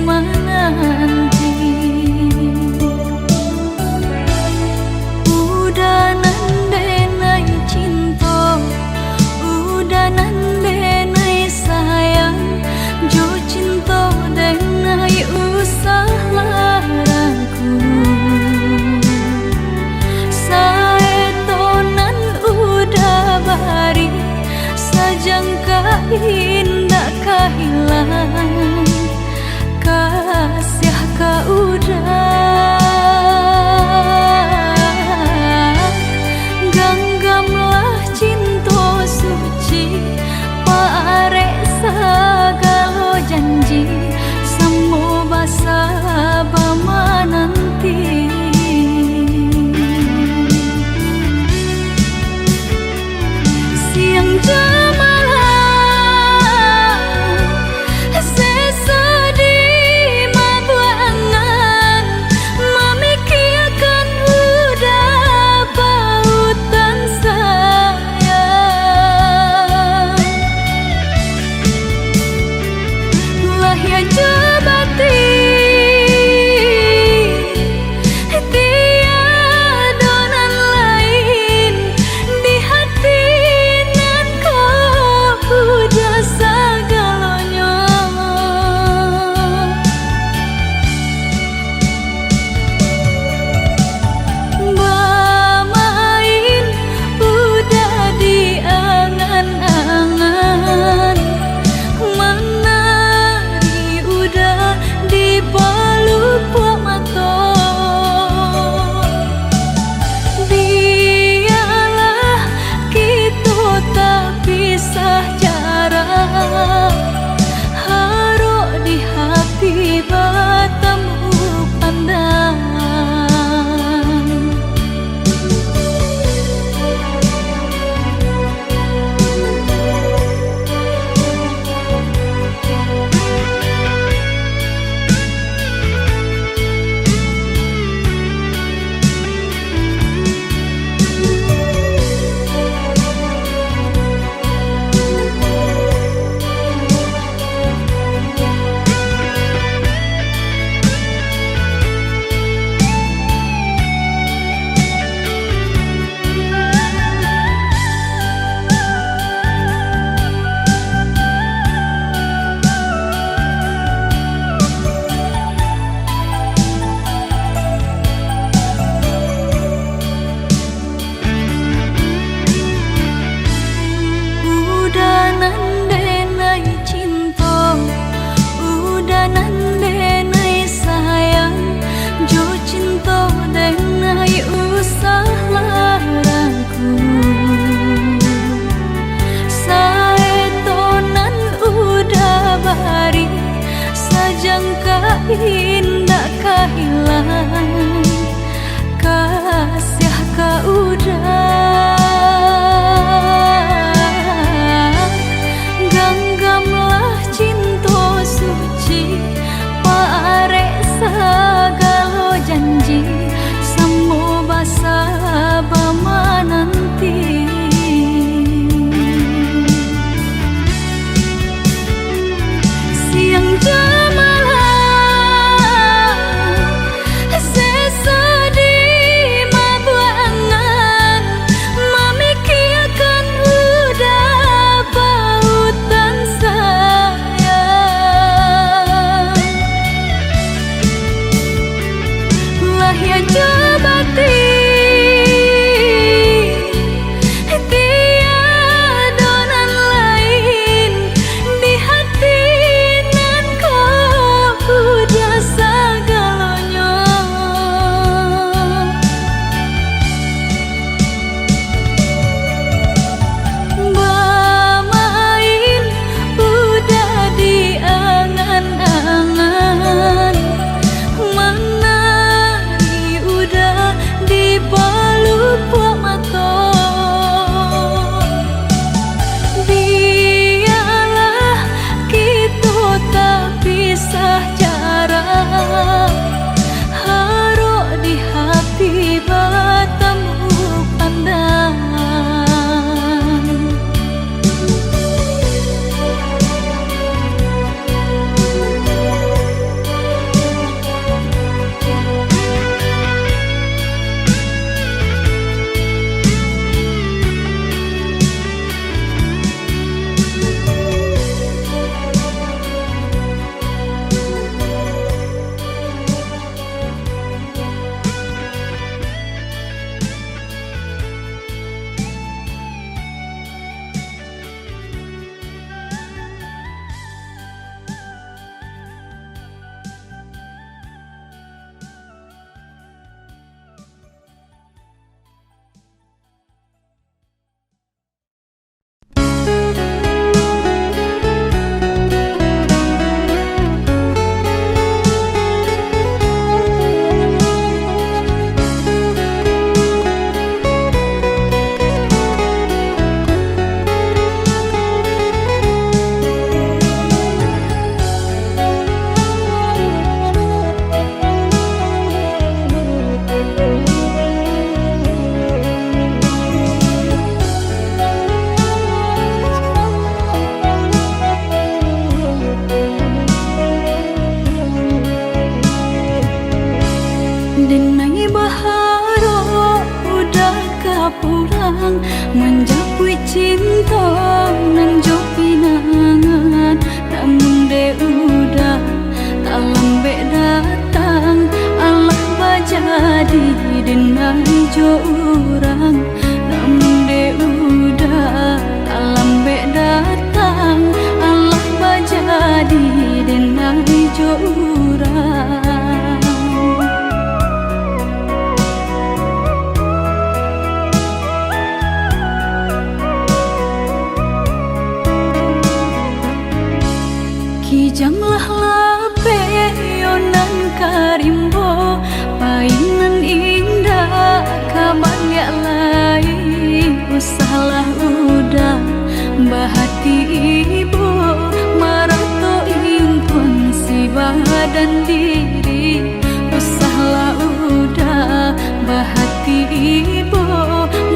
menanti. Udah nandenai cinta, udah nandenai sayang, jo cinta denai usah larangku. Saetonan udah bari, sajangka indah kehilangan, kasih ka udah ganggamlah cinta suci, parek sagalo janji, semua basa bama nanti. Siang jamalah sesedih mabuangan, memikirkan udah pautan sayang. Lah ya jabati tiadonan lain di hati nan kau udah segalanya. Bermain udah diangan-angan, menari udah di pelupuk mata. Biarlah kita tak pisah jarak, haruk di hati bertemu pandang. Udah nandenai cinta, udah nandenai sayang, jo cinta denai usah larangku. Saetonan udah bari, sajangka indah kehilangan, kasih ka udah ganggamlah cinta suci, parek sagalo janji, semua basa bama nanti. Siang jamalah sesedih mabuangan, jo urang namun de udah lambe datang Allah bajadi denai jo urang kijanglah lape yonan karimbo painan indah kabarnya lain usahlah udah bahati ibu marato impun si badan diri usahlah udah bahati ibu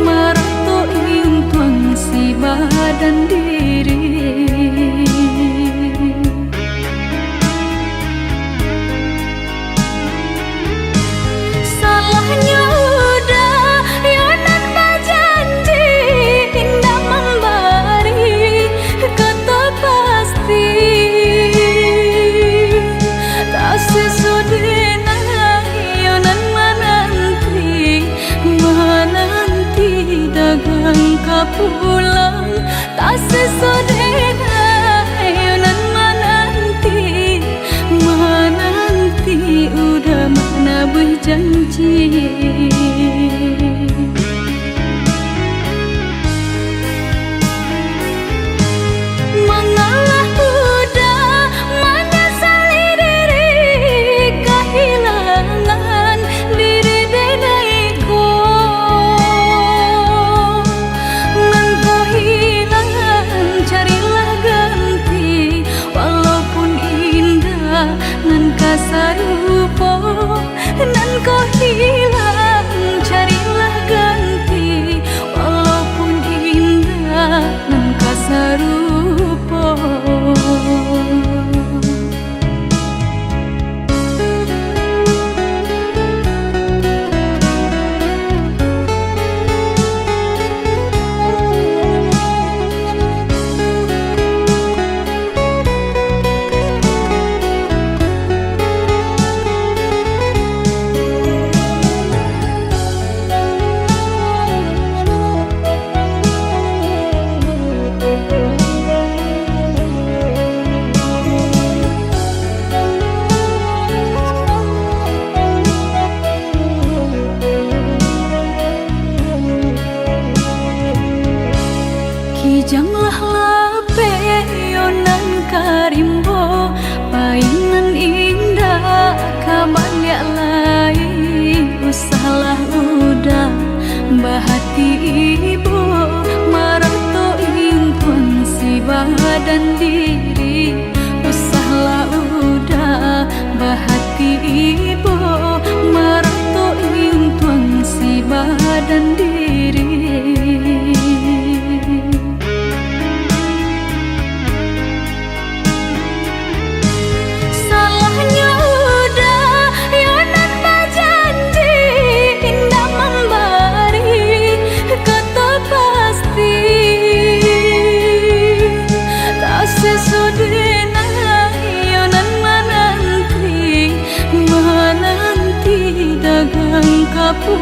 marato impun si badan diri pulang tak sesodena ayonan menanti udah mana berjanji mengalah udah menyesali diri kehilangan diri denaiku sarupo nan kau hilang carilah ganti walaupun indah nan kau sarupo kijanglah lape yonan karimbo painan indah kabarnya lain usahlah udah bahati ibu marato impun si badan diri usahlah udah bahati ibu marato impun si badan diri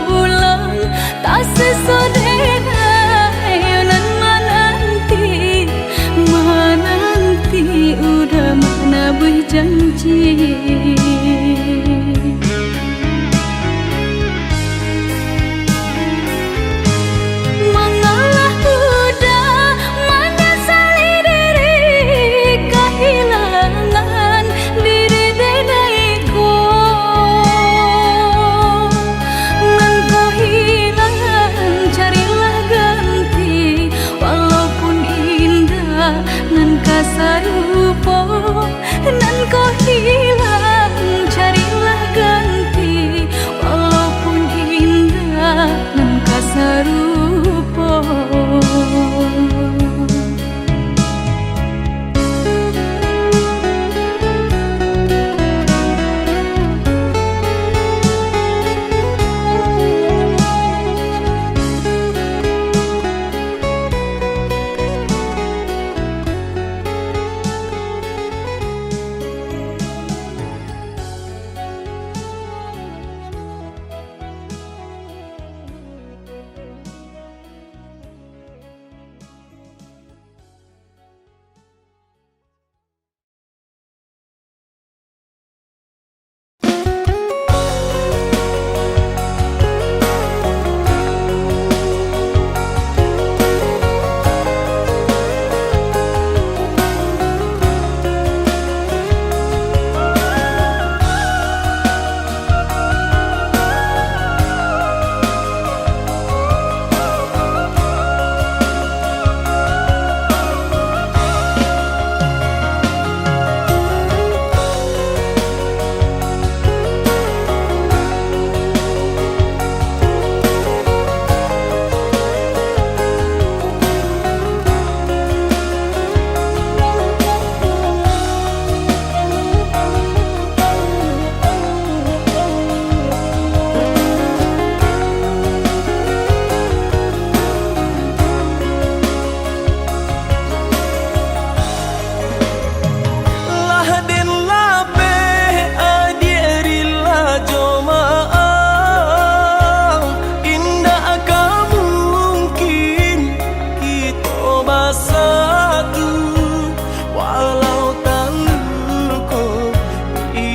pulang tak sesodena ayonan menanti udah mana berjanji mengalah udah menyesali diri kehilangan diri denaiku sarupo nan kau hilang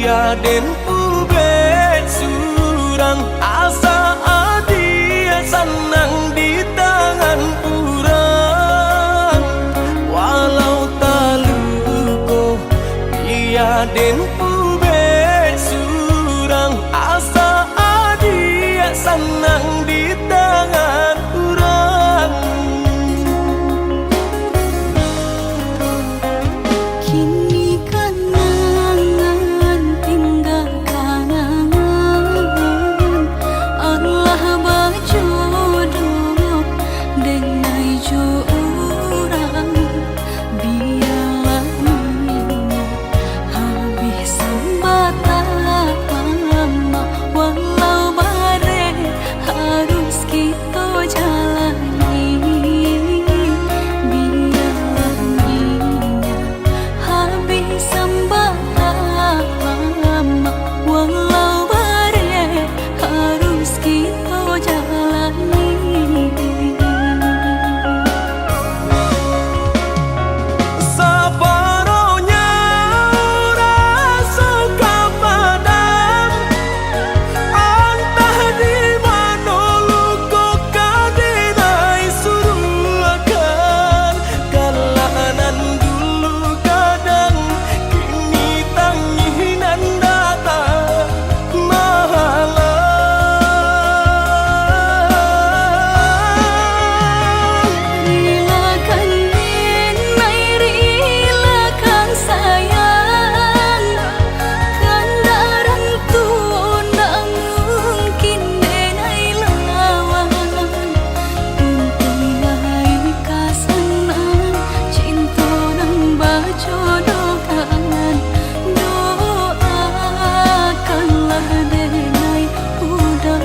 den ube surang asa dia senang di tangan urang walau taluko dia den ube surang asa dia senang di tangan urang kini kenangan tinggal kenangan Allah berjodoh dengan jurang biarlah minyak habis sebatang lama walau bare harus kita jalani biarlah minyak habis sebatang lama walau bare harus kita jalani sabaronya rasa kepadam entah di mana luka kadinai suruhkan kalanan dulu kadang kini tanginan datang malam Rilakan nenai rilakan sayang Kandaran tu nak mungkin nenai lawan Untung lai kasanan cinta nang berjodohkan Doakanlah nenai udah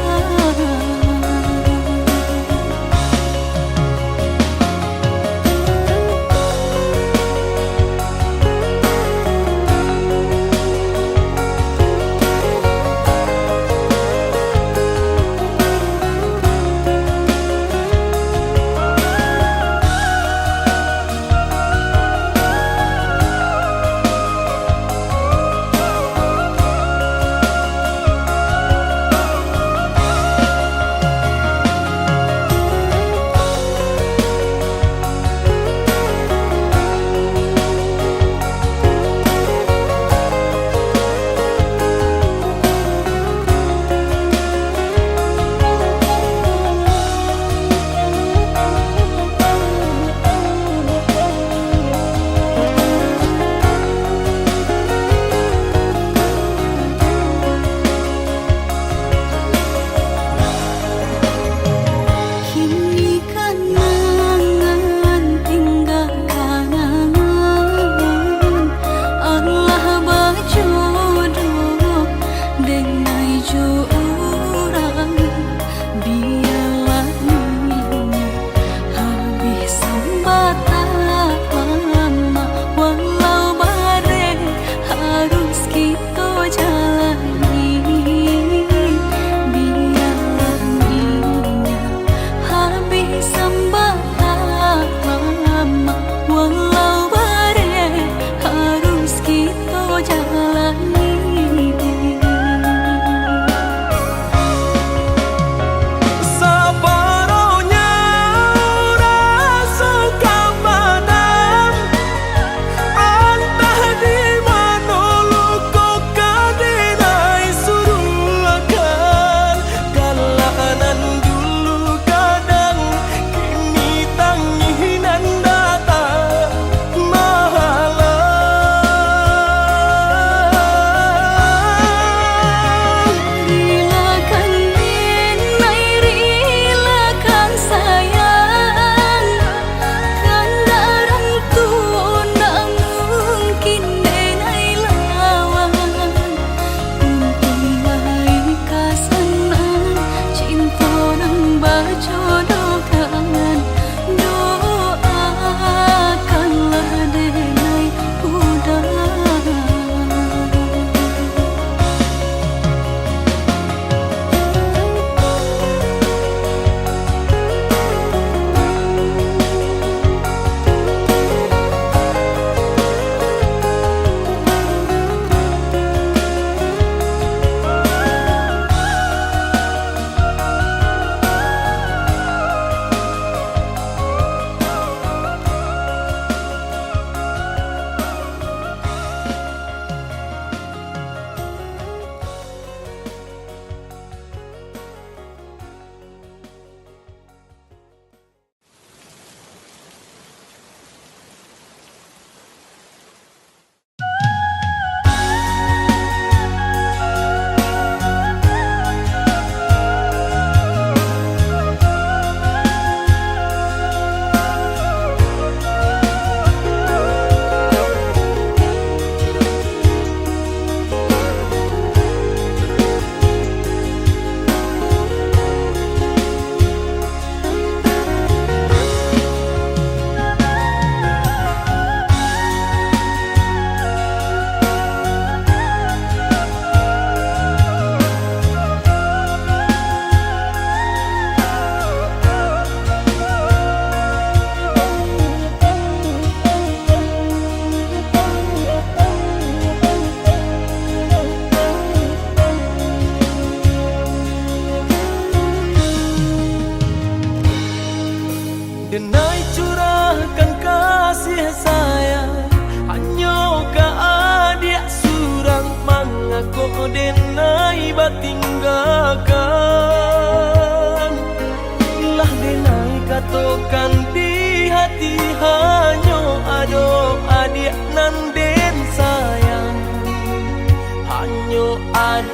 Kini kenangan tinggal kenangan Allah berjodoh dengan jurang biarlah minyak habis sebatang lama walau bare harus kita jalani biarlah minyak habis sebatang lama walau bare harus kita jalani sabaronya rasa kepadam entah di mana luka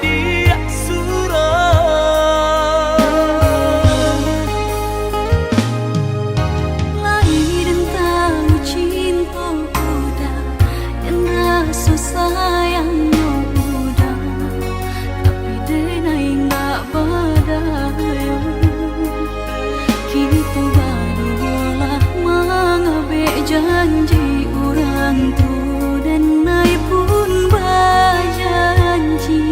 dia surah. Lain tahu cinta udah dan rasa sayangnya udah, tapi denai nggak berdaya. Kita barulah mengabe janji orang tu dan nai pun berjanji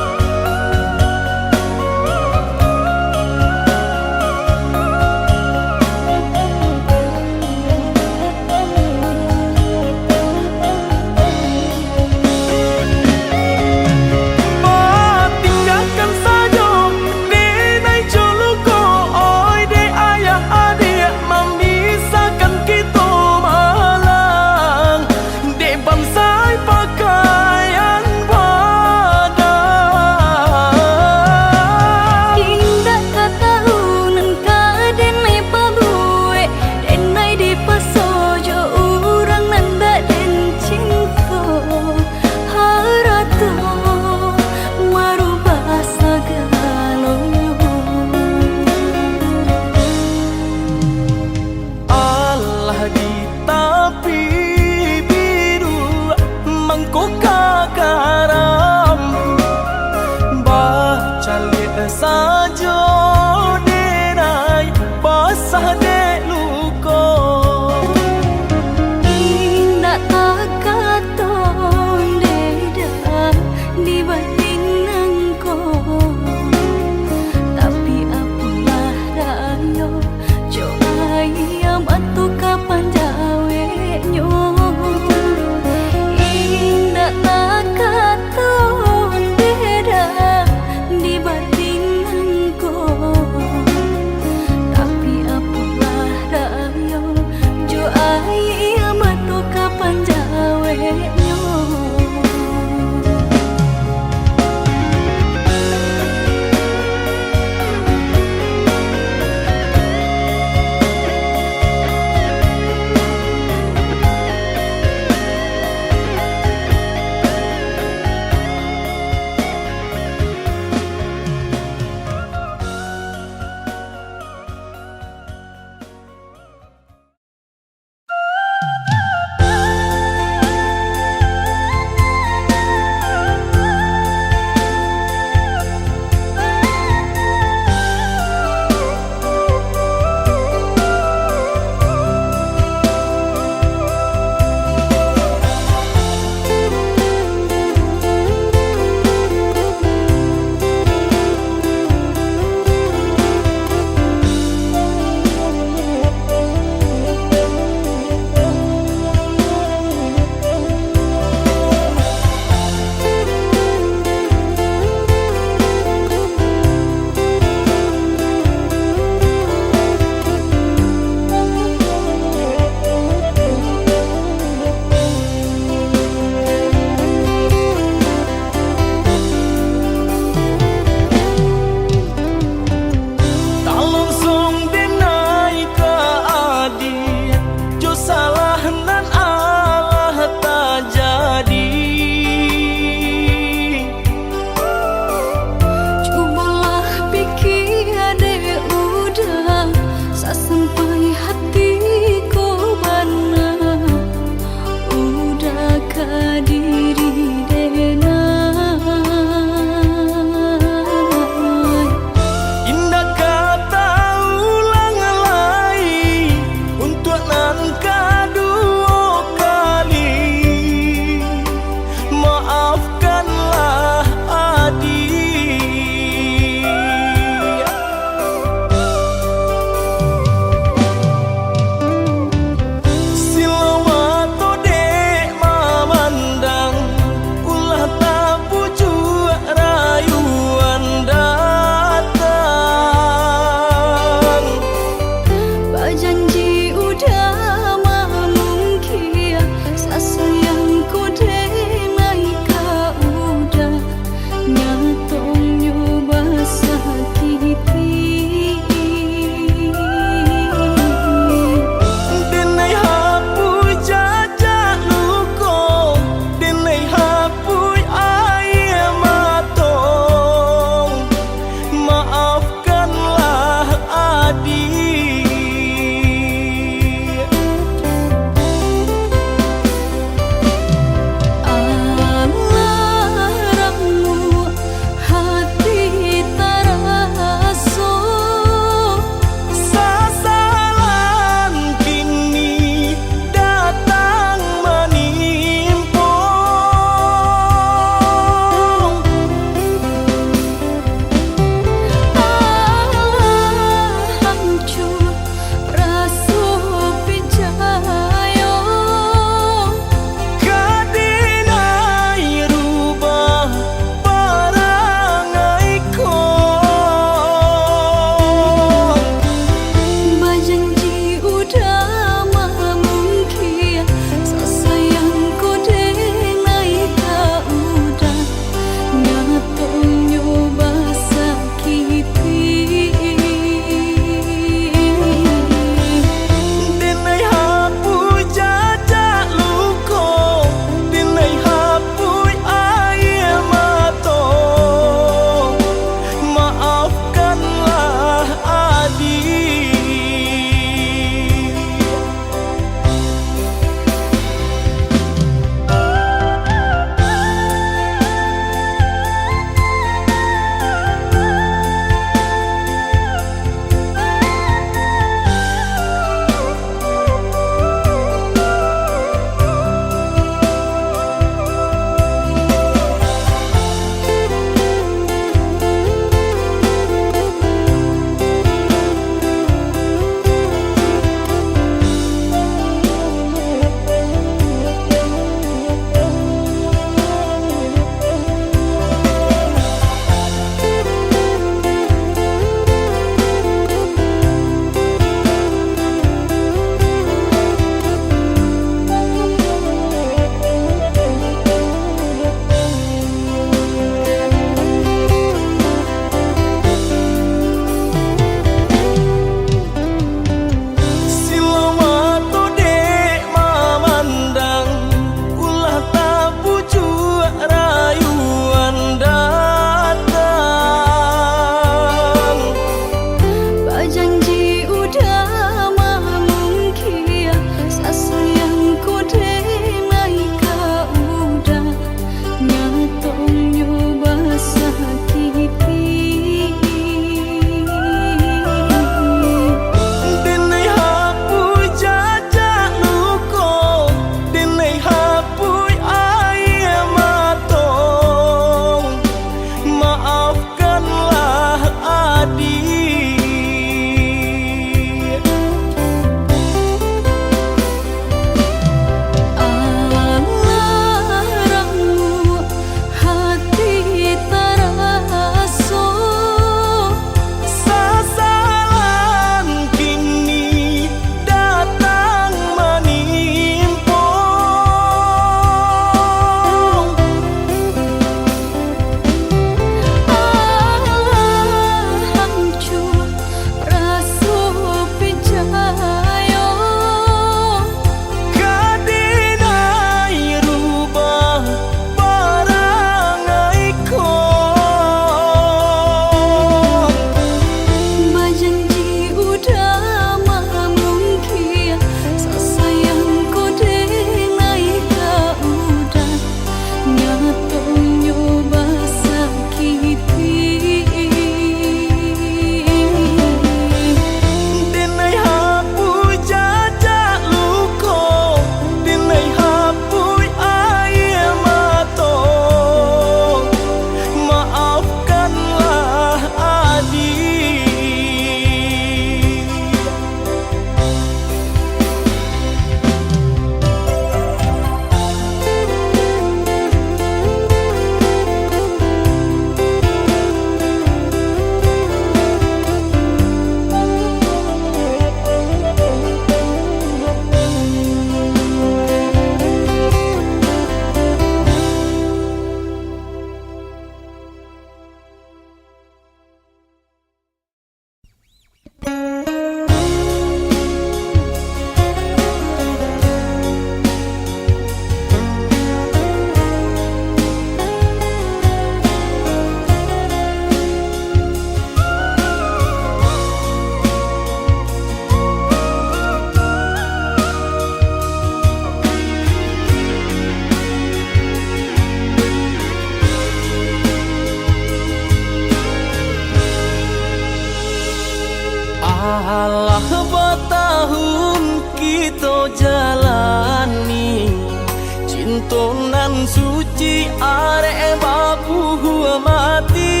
cintonan suci arek babu mati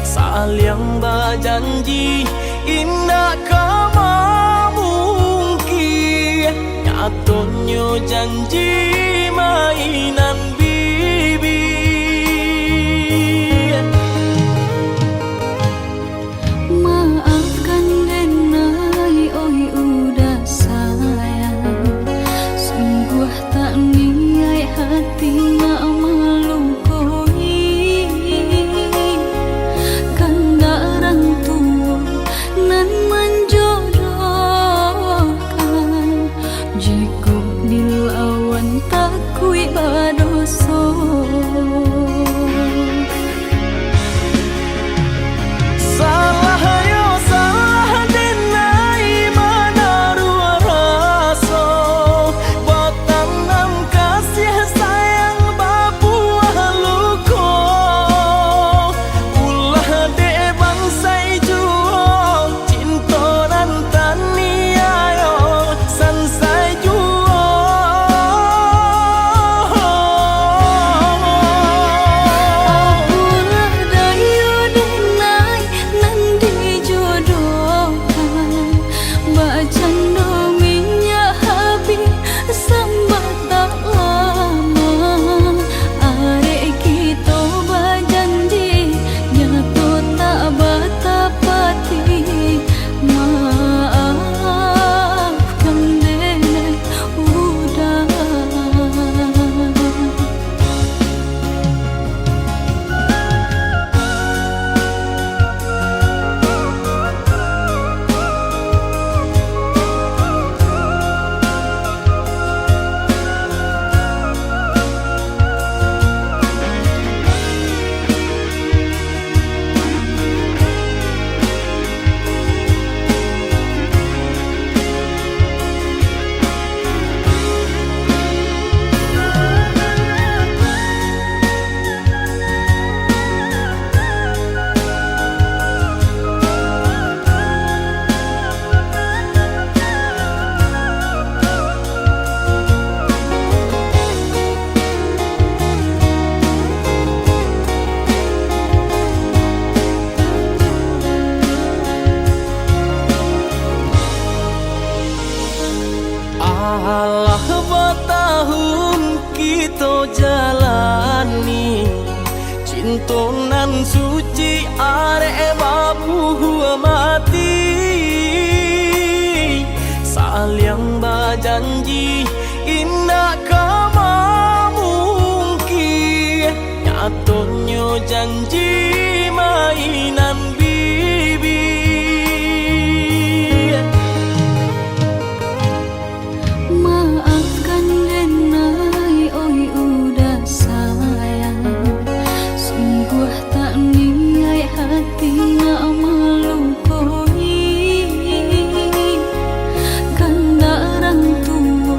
saling berjanji indah kama mungkin nyatonyo janji mainan bibi. Maafkan denai oi udah sayang, sungguh tak niat hati nak melukoi. Kanda orang tua nan menjodohkan, jika dilawan takui badoso. Alah bertahun kita jalani cintonan suci arek babu mati saling berjanji indah kama mungkin nyatonyo janji mainan bibi. Maafkan denai oi udah sayang, sungguh tak niat hati nak melukoi. Kanda orang tua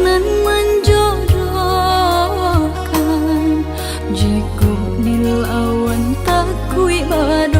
nan menjodohkan, jika dilawan takui badoso.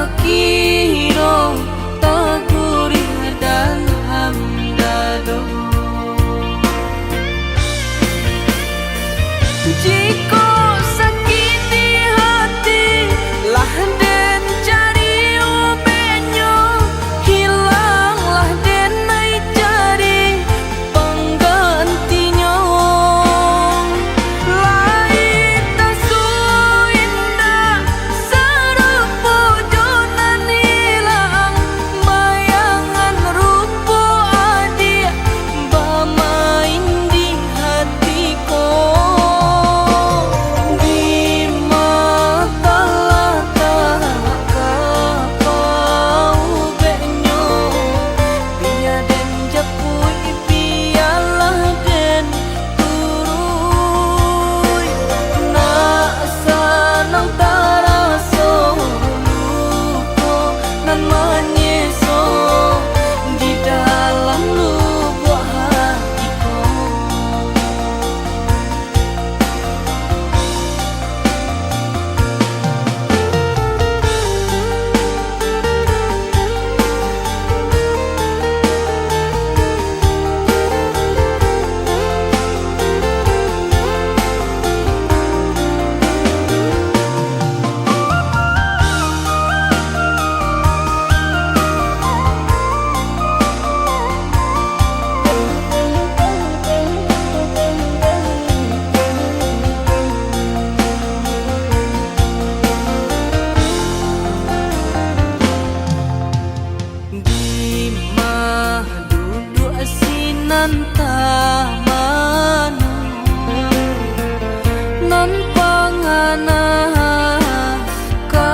tak kira tak gurih dalam dado. Jika sakiti hati lah den cari obatnya, hilanglah den naik cari penggantinya. Lain tak indah serupa jonan hilang, bayangan rupa adik bermain di hatiku. Di mata tak kau benyo, biar den japui biarlah den turui. Nak sanang taraso luko nan menyeso di dalam lubuk hatiku. Di mah duduk asinan taman nan pangana ka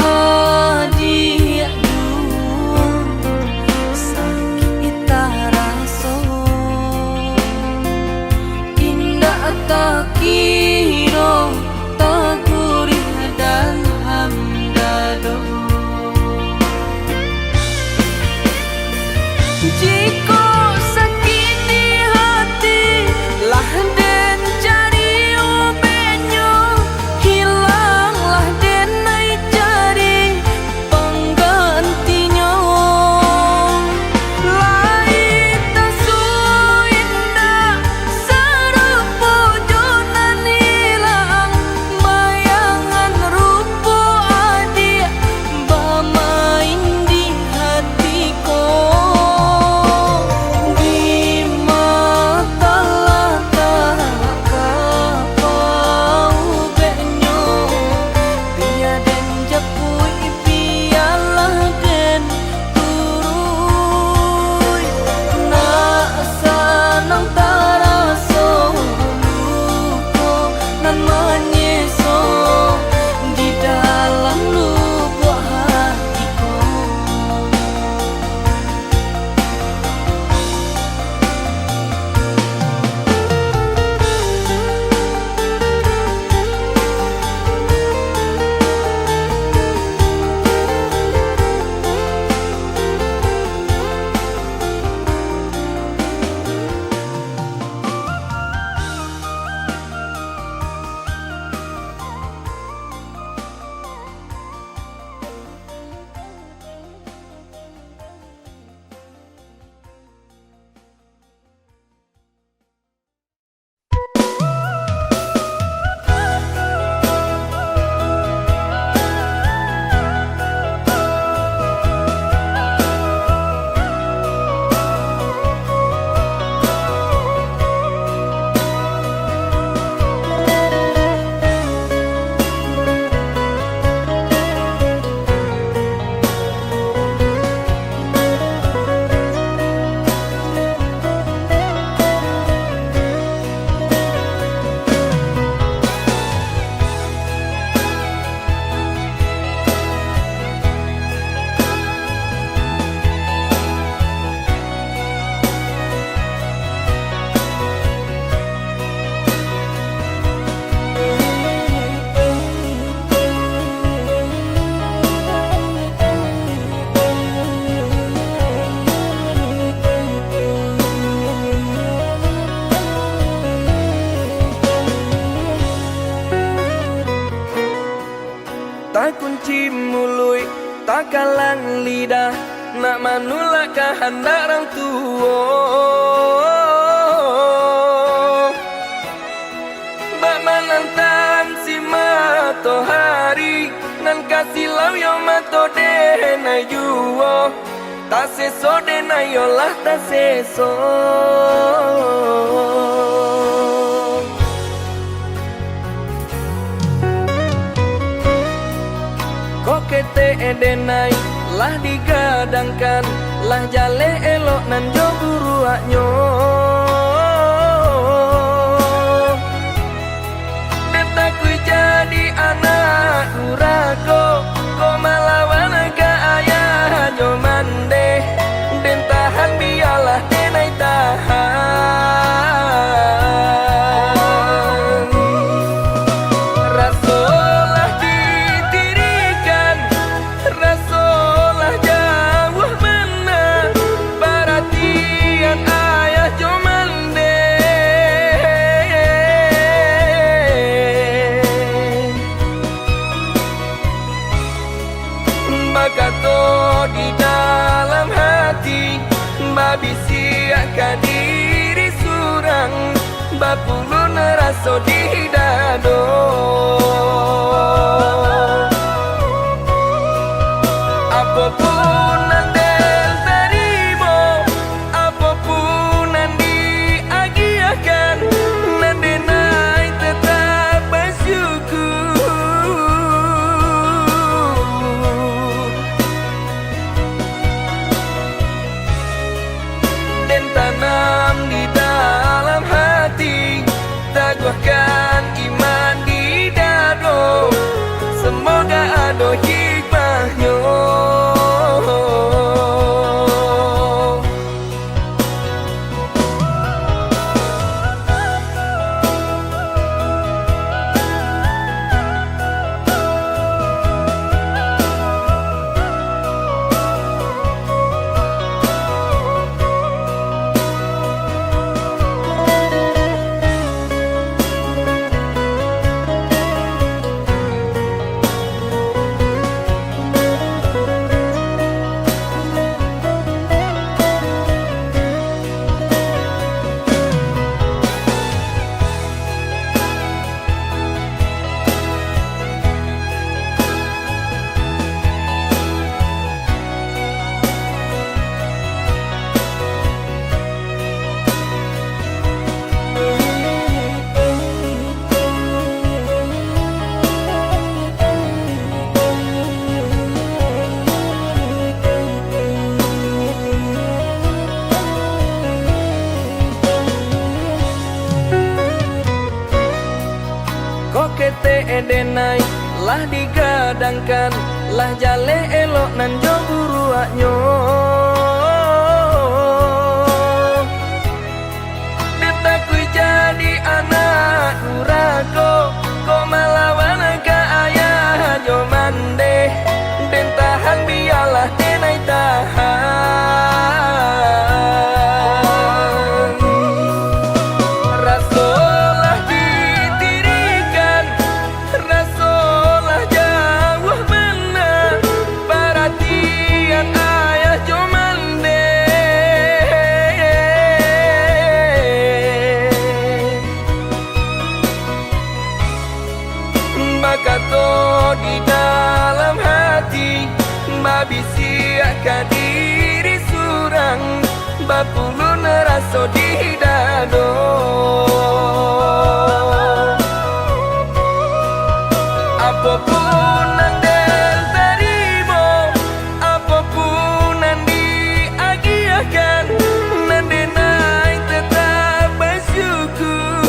adik dua sakit taraso indah tak kira tak gurih dalam dado. Jika sakiti hati lah den cari obatnya, hilanglah den naik cari penggantinya. Lain tak indah serupa jonan hilang, bayangan rupa adik bermain di hatiku. Di mata tak kau benyo, biar den japui biarlah den turui. Nak sanang taraso luko nan menyeso di dalam lubuk hatiku. Tai kunci mului takalang lidah nak manulak kehendak orang tua. Bak menantang si matahari nan kasih lau yo mato denai juo. Tak seso denai yo lah tak seso. Kokete edenai lah digadangkan, lah jale elok nan jo buruaknyo. Detaku jadi anak durako, ko malawan ke ayah jo mande. Den tahan biarlah denai tahan. Rasolah ditirikan, rasolah jauh benar, perhatian ayah jo mande. Bakato di dalam hati, babisiakan diri surang, bapulun raso di dado. Apapun andel terimo, apapun yang diagiakan, nandenai tetap bersyukur. Dan tanam di dalam hati, teguhkan iman di dado. Semoga ada hikmahnya. Kokete edenai lah digadangkan, lah jale elok nan jo buruaknyo. Detaku jadi anak durako, ko malawan ke ayah jo mande. Den tahan biarlah denai tahan. Rasolah ditirikan, rasolah jauh benar, perhatian ayah jo mande. Bakato di dalam hati, babisiakan diri surang, bapulun raso di dado. Apapun andel terimo, apapun yang diagiakan, nandenai tetap bersyukur.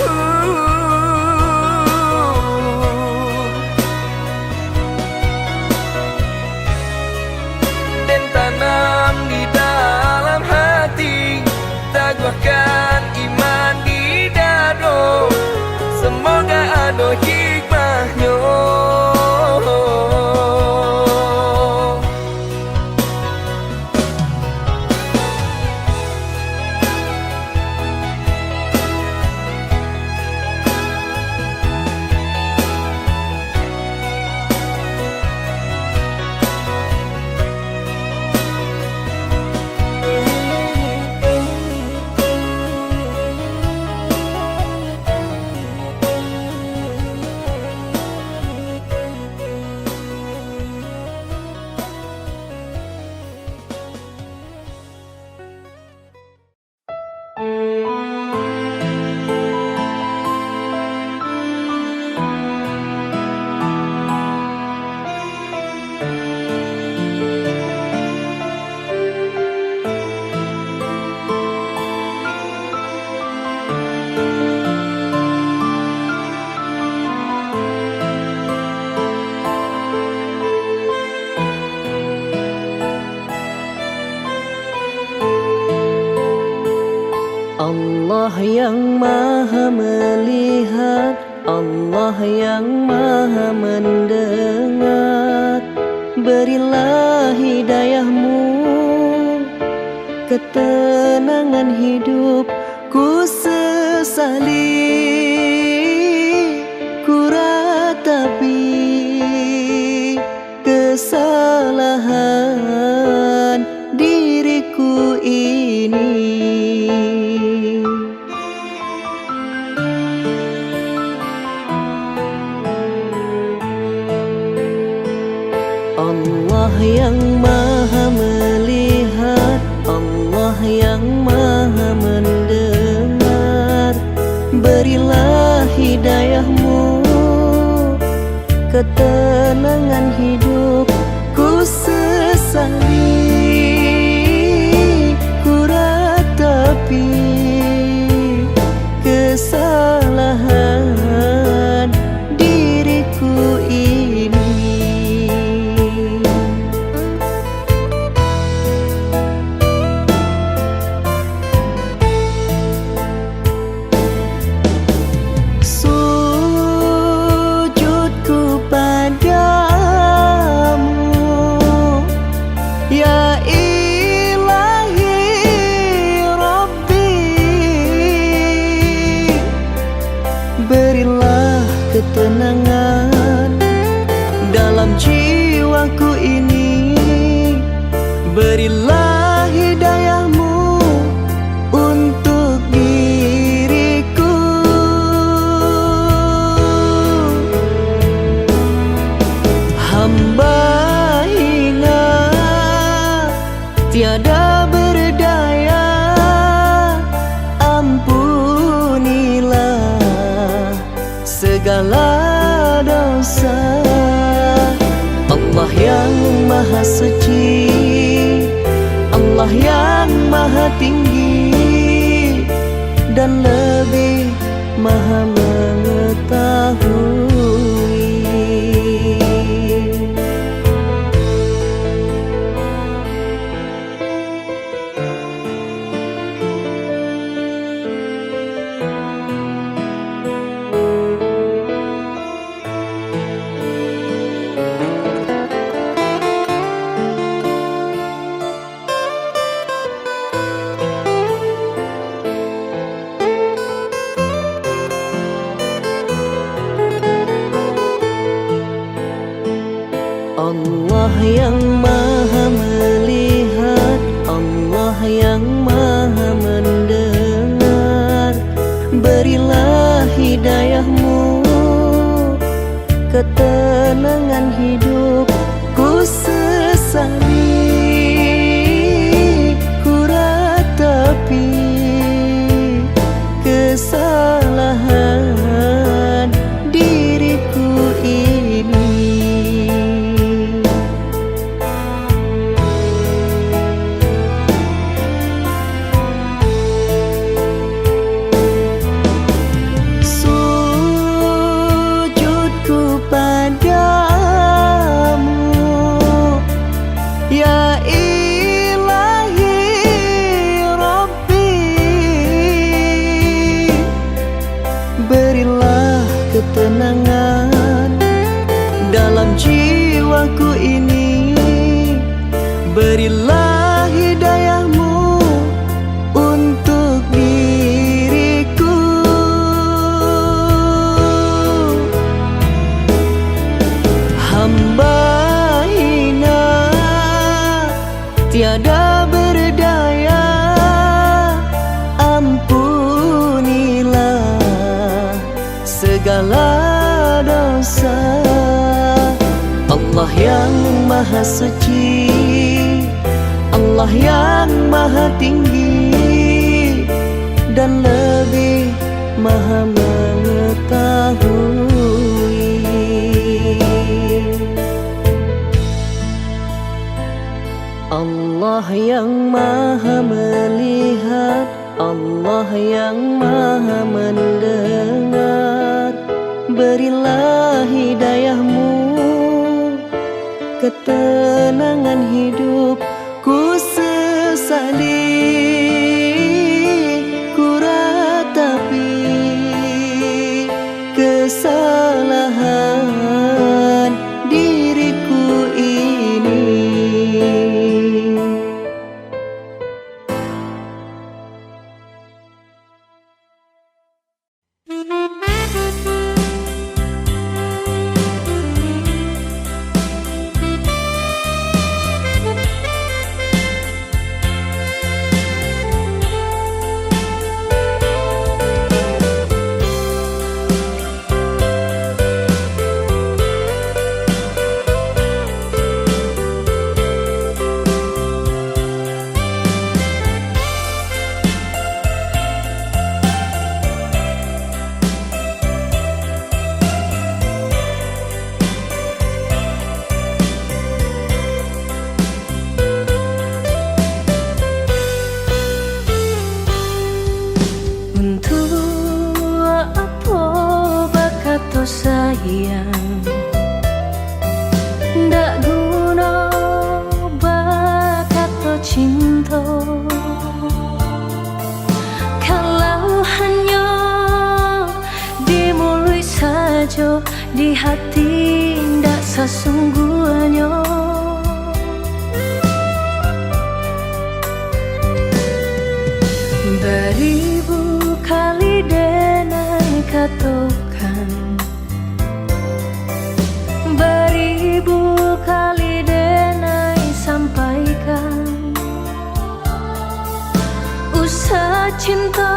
Dan tanam di dalam hati, teguhkan iman di dado. Semoga ada hikmahnya. Allah yang maha melihat, Allah yang maha mendengar. Berilah hidayahmu, ketenangan hidupku sesali. Ku ratapi kesalahan diriku ini. Allah yang maha melihat, Allah yang maha mendengar. Berilah hidayahmu, ketenangan hidupku sesali. Ku ratapi kesalahan diriku ini. Sujudku padamu, ya Ilahi Rabbi. Berilah ketenangan dalam jiwaku ini. Berilah hidayahmu untuk diriku. Hamba hina tiada berdaya, ampunilah segala dosa. Allah yang maha suci, Allah yang maha tinggi, dan lebih maha mengetahui. Allah yang maha melihat, Allah yang maha mendengar. Berilah hidayahmu, ketenangan hidupku sesali. Ku ratapi kesalahan diriku ini. Sujudku padamu, ya Ilahi Rabbi. Berilah ketenangan dalam jiwaku ini. Berilah hidayahmu untuk diriku. Hamba hina tiada berdaya, ampunilah segala dosa. Allah yang maha suci, Allah yang maha tinggi, dan lebih maha mengetahui. Allah yang maha melihat, Allah yang maha mendengar. Berilah hidayahmu, ketenangan hidupku sesali. Ku di hati ndak sesungguhnya. Beribu kali denai katakan, beribu kali denai sampaikan, usah cinta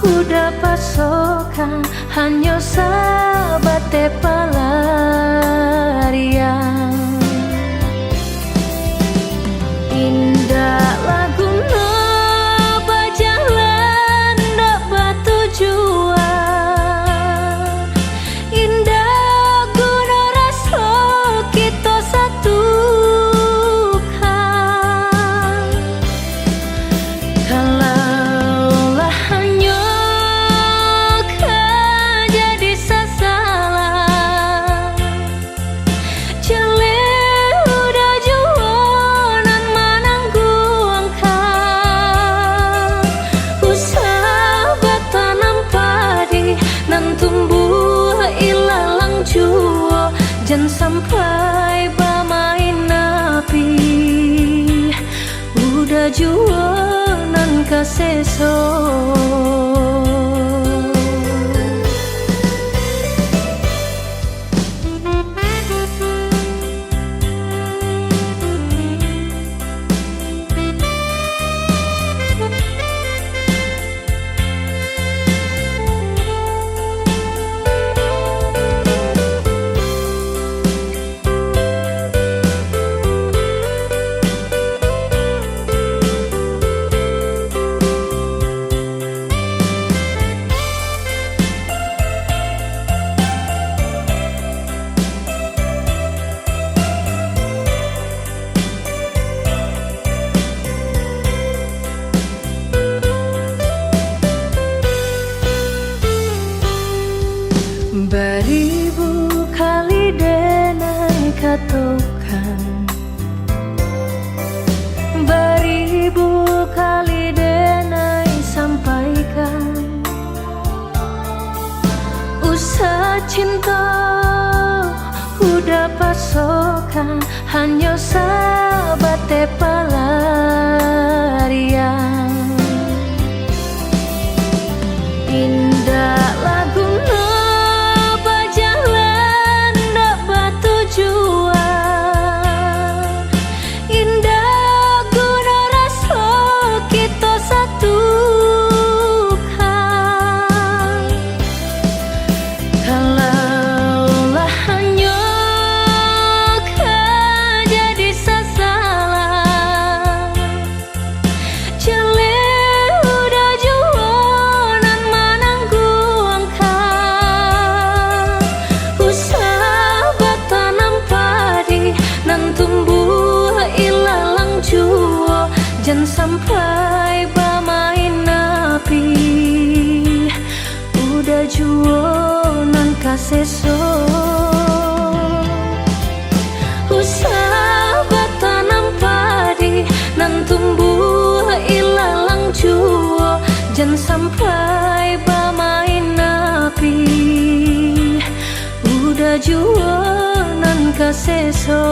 udah pasokan, hanya sahabat pelarian. Indah lagu bajalan ndak batujuan, indah guna rasa kita satukan. Kalaulah hanya kau jadi sasaran, jelek udah jualan menanggung angkat. Usah batanam padi nan tumbuh ilalang jua, jangan sampai bermain api udah jualan kaseso. Beribu kali denai katakan, beribu kali denai sampaikan, usah cinta udah pasokan, hanya sahabat pelarian. Indah lagu bajalan ndak batujuan, indah guna rasa kita satukan. Kalaulah hanya kau jadi sasaran, jelek udah jualan menanggung angkat. Usah batanam padi nan tumbuh ilalang jua, jangan sampai bermain api udah jualan kaseso. Usah batanam padi nan tumbuh ilalang jua, jangan sampai bermain api udah jualan kaseso.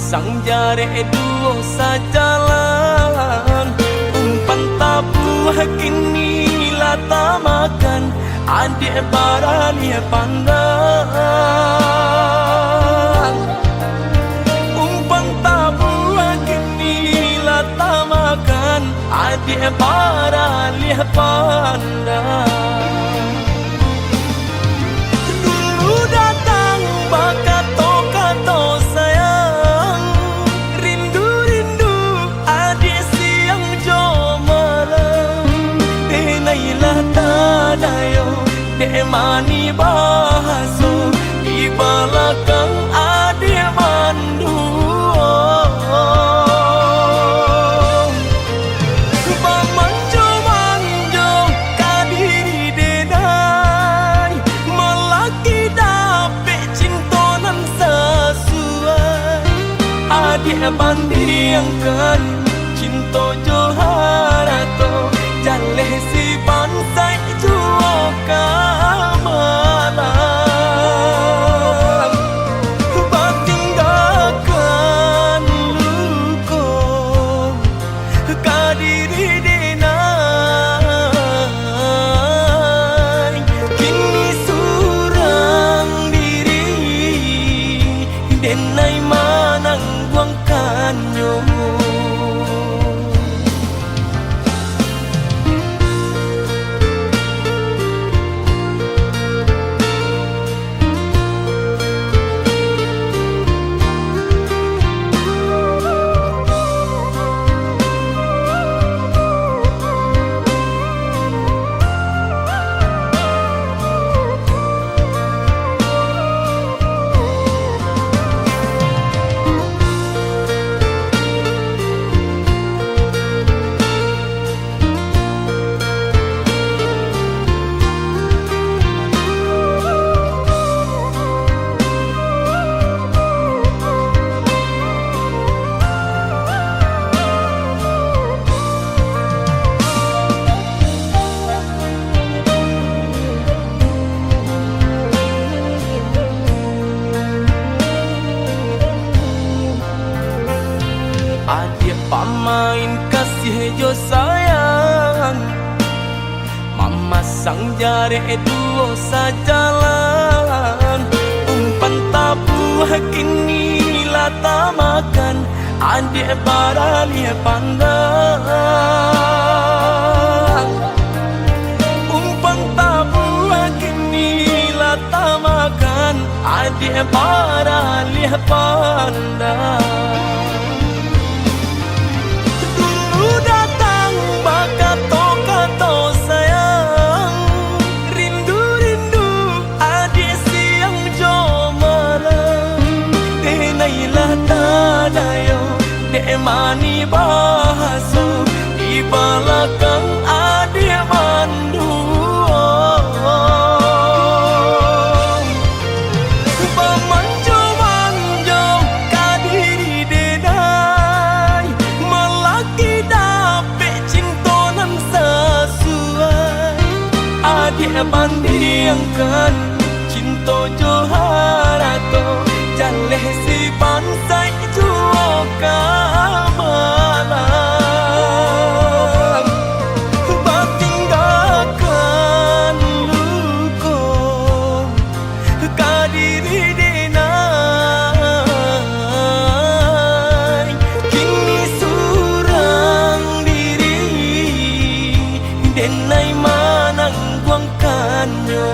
sang jare duo sajalan umpan tabuh kini lata makan adik barani pandang umpan tabuh kini lata makan adik barani pandang dulu datang bakat kato sayang rindu-rindu adik siang jo malam denailah tadayo dek mani bahaso di belakang adik mandu manjo kadiri denai melaki dapet cintonan sesuai adik bandingkan cinto joharato jaleh si bansai juo kamalam batinggalkan luko kadiri denai kini surang diri denai manang buang kanyo adik pamain kasih jo sayang mama sang jare duo sajalan umpan tabuh kini lata makan adik barani pandang umpan tabuh kini lata makan adik barani pandang datang bakat kato sayang rindu-rindu adik siang jo malam denailah tadayo dek mani bahaso di belakang adik mandu manjo kadiri denai melaki dapet cintonan sesuai adik bandingkan cinto joharato jaleh si bansai juo kamalam batinggalkan luko kadiri denai kini surang diri denai manang buang kanyo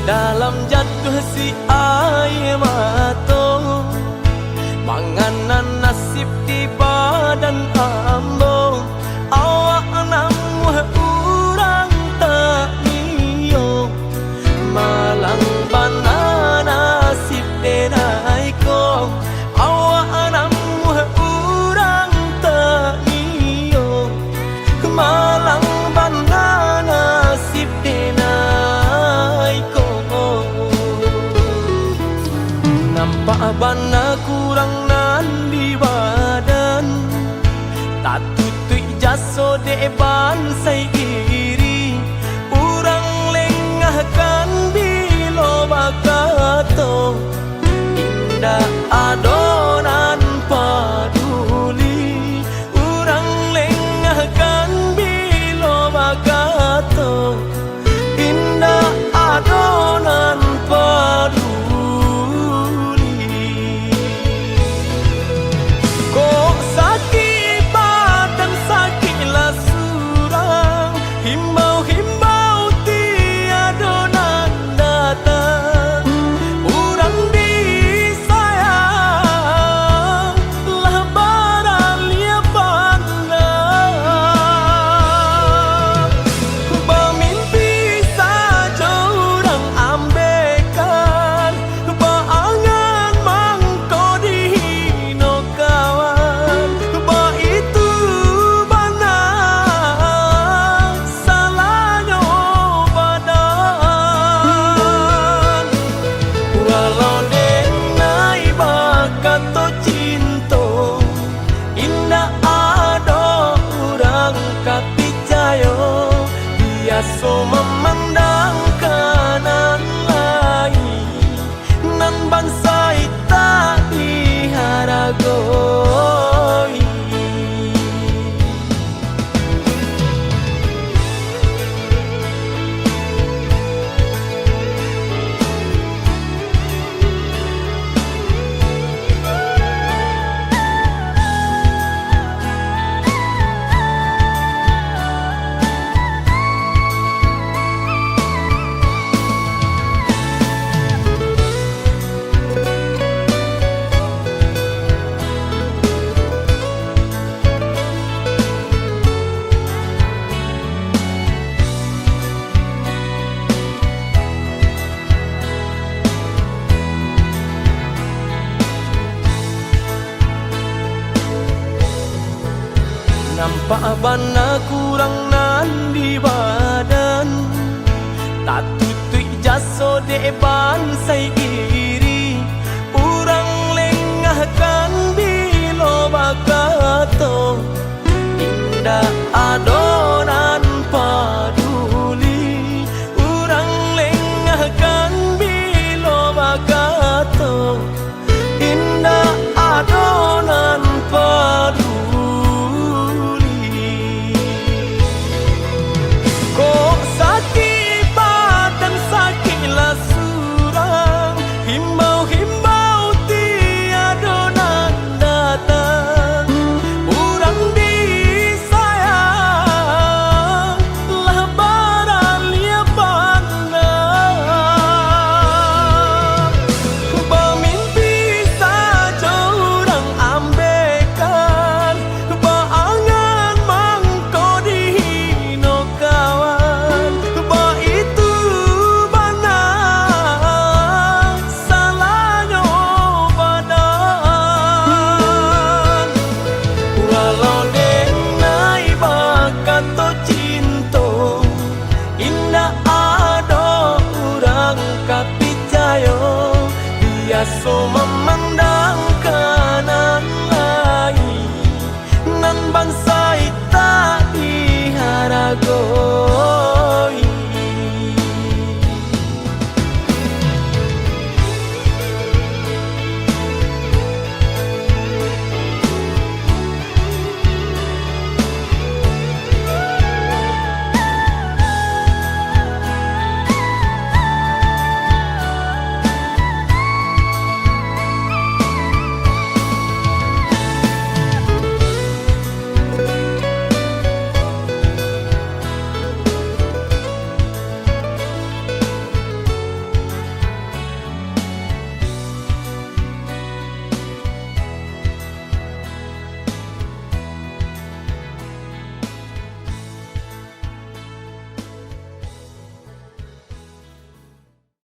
dalam jatuh si air mata, manganan nasib di badan ambo. Awak namu urang tak niyo, malang bana nasib denai ko. Awak namu urang tak niyo, malang bana nasib denai ko. Nampak bana kurang nan di badan, tak tutui jaso de bansai iri. Urang lengahkan bilo bakato, indah adonan paduli. Urang lengahkan bilo bakato, indah adonan paduli. Kok sakit badan sakitlah surang, himbau-himbau tiada nak datang. Urang disayang lah baralia pandang. Bermimpi saja urang ambekan, baangan mangko dihino kawan. Ba itu bana salahnya badan. Walau denai bakato cinta, indah ada urang kapicayo. Biasa memandang kanan lain, nan bansai tak diharagoi. Nampak bana kurang